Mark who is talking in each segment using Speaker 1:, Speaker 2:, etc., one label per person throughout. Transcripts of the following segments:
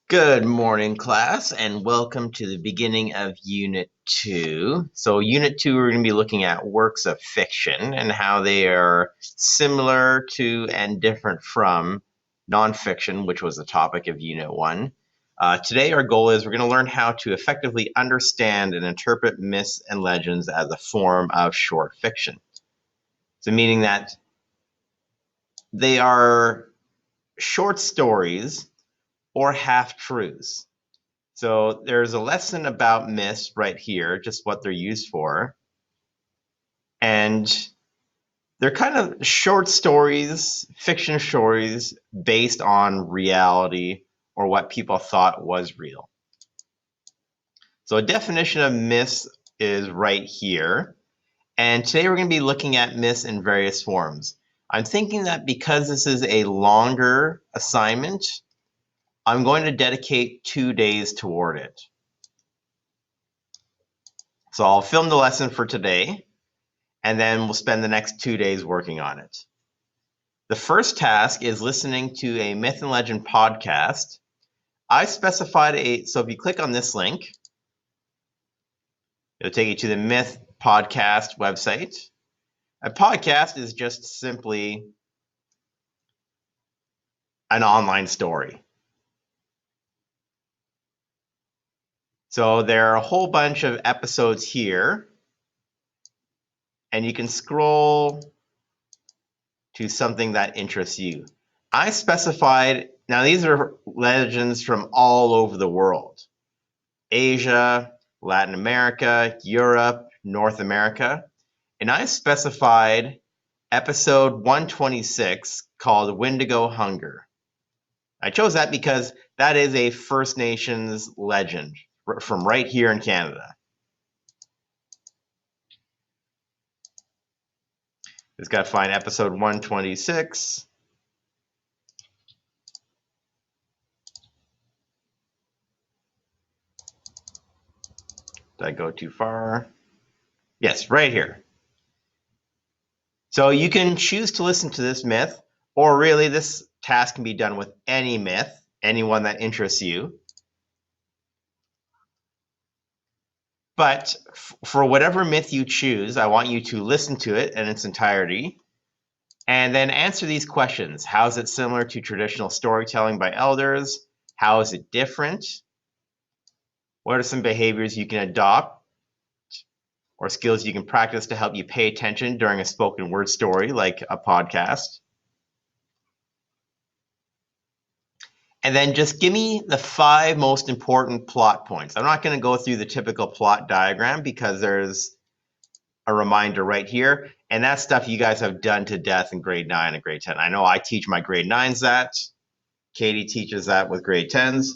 Speaker 1: Good morning, class, and welcome to the beginning of Unit 2. So Unit 2, we're going to be looking at works of fiction and how they are similar to and different from nonfiction, which was the topic of Unit 1. Today, our goal is we're going to learn how to effectively understand and interpret myths and legends as a form of short fiction. So meaning that they are short stories or half-truths. So there's a lesson about myths right here, just what they're used for. And they're kind of short stories, fiction stories based on reality or what people thought was real. So a definition of myths is right here. And today we're going to be looking at myths in various forms. I'm thinking that because this is a longer assignment, I'm going to dedicate 2 days toward it. So I'll film the lesson for today, and then we'll spend the next 2 days working on it. The first task is listening to a Myth and Legend podcast. I specified so if you click on this link, it'll take you to the Myth podcast website. A podcast is just simply an online story. So there are a whole bunch of episodes here, and you can scroll to something that interests you. I specified, now these are legends from all over the world. Asia, Latin America, Europe, North America. And I specified episode 126 called Wendigo Hunger. I chose that because that is a First Nations legend from right here in Canada. Just got to find episode 126. Did I go too far? Yes, right here. So you can choose to listen to this myth, or really this task can be done with any myth, any one that interests you. But for whatever myth you choose, I want you to listen to it in its entirety and then answer these questions. How is it similar to traditional storytelling by elders? How is it different? What are some behaviors you can adopt or skills you can practice to help you pay attention during a spoken word story like a podcast? And then just give me the 5 most important plot points. I'm not going to go through the typical plot diagram because there's a reminder right here. And that's stuff you guys have done to death in grade 9 and grade 10. I know I teach my grade 9s that. Katie teaches that with grade 10s.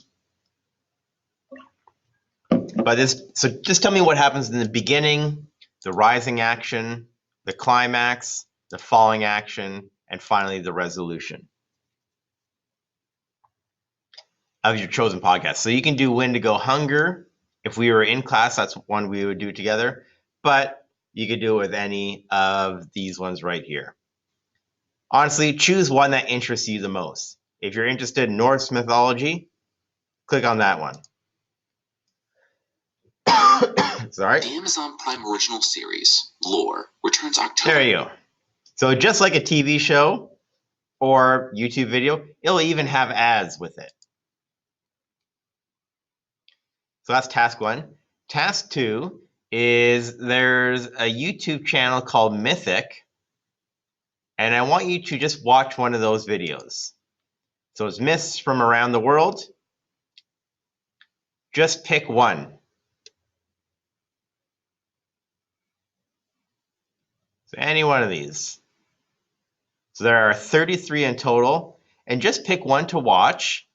Speaker 1: So just tell me what happens in the beginning, the rising action, the climax, the falling action, and finally the resolution of your chosen podcast. So you can do Wendigo Hunger. If we were in class, that's one we would do together. But you could do it with any of these ones right here. Honestly, choose one that interests you the most. If you're interested in Norse mythology, click on that one. Sorry.
Speaker 2: The Amazon Prime original series, Lore, returns October.
Speaker 1: There you go. So just like a TV show or YouTube video, it'll even have ads with it. So that's task 1. Task 2 is there's a YouTube channel called Mythic, and I want you to just watch one of those videos. So it's myths from around the world. Just pick one. So any one of these. So there are 33 in total, and just pick one to watch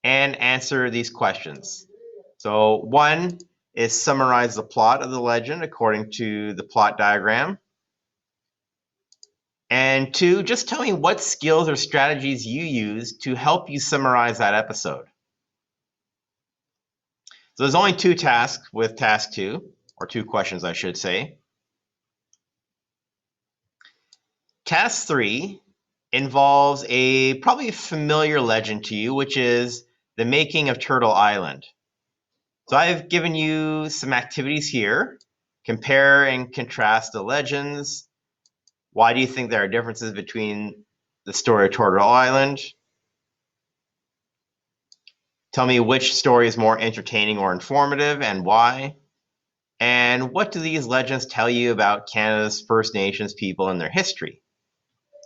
Speaker 1: and answer these questions. So 1 is summarize the plot of the legend according to the plot diagram. And 2, just tell me what skills or strategies you use to help you summarize that episode. So there's only 2 tasks with task 2, or 2 questions, I should say. Task 3 involves a probably familiar legend to you, which is the making of Turtle Island. So I've given you some activities here. Compare and contrast the legends. Why do you think there are differences between the story of Turtle Island? Tell me which story is more entertaining or informative and why. And what do these legends tell you about Canada's First Nations people and their history?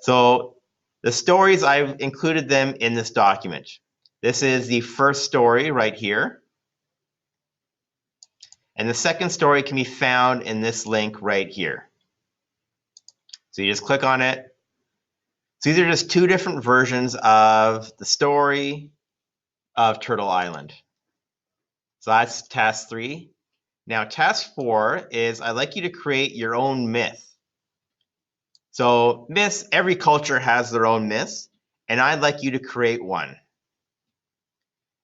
Speaker 1: So the stories, I've included them in this document. This is the first story right here. And the second story can be found in this link right here. So you just click on it. So these are just two different versions of the story of Turtle Island. So that's task 3. Now task 4 is I'd like you to create your own myth. So myths, every culture has their own myths, and I'd like you to create one.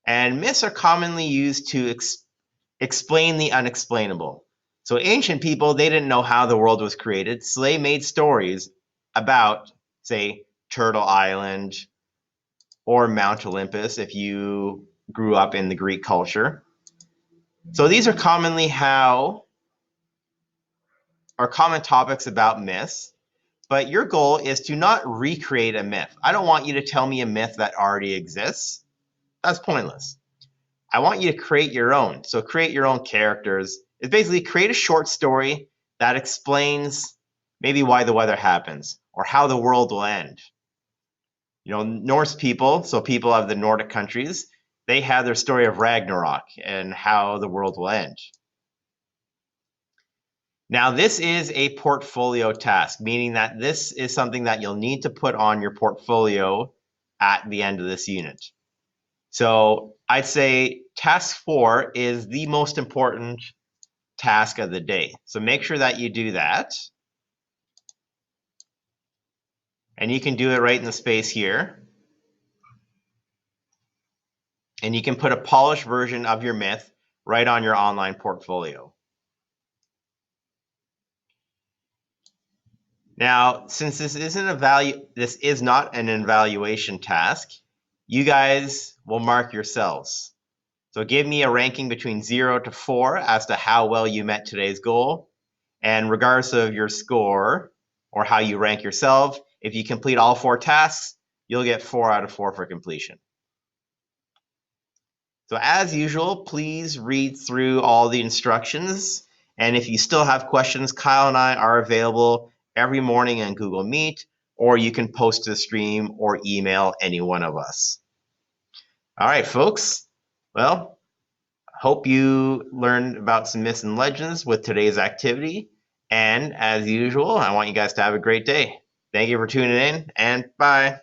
Speaker 1: And myths are commonly used to explain the unexplainable. So ancient people, they didn't know how the world was created, so they made stories about, say, Turtle Island or Mount Olympus if you grew up in the Greek culture. So these are common topics about myths, but your goal is to not recreate a myth. I don't want you to tell me a myth that already exists. That's pointless. I want you to create your own. So create your own characters. It's basically create a short story that explains maybe why the weather happens or how the world will end. You know, Norse people, so people of the Nordic countries, they have their story of Ragnarok and how the world will end. Now, this is a portfolio task, meaning that this is something that you'll need to put on your portfolio at the end of this unit. So I'd say task 4 is the most important task of the day. So make sure that you do that. And you can do it right in the space here. And you can put a polished version of your myth right on your online portfolio. Now, since this is not an evaluation task, you guys will mark yourselves. So give me a ranking between 0 to 4 as to how well you met today's goal. And regardless of your score or how you rank yourself, if you complete all 4 tasks, you'll get 4 out of 4 for completion. So as usual, please read through all the instructions. And if you still have questions, Kyle and I are available every morning in Google Meet, or you can post to the stream or email any one of us. All right, folks. Well, hope you learned about some myths and legends with today's activity. And as usual, I want you guys to have a great day. Thank you for tuning in, and bye.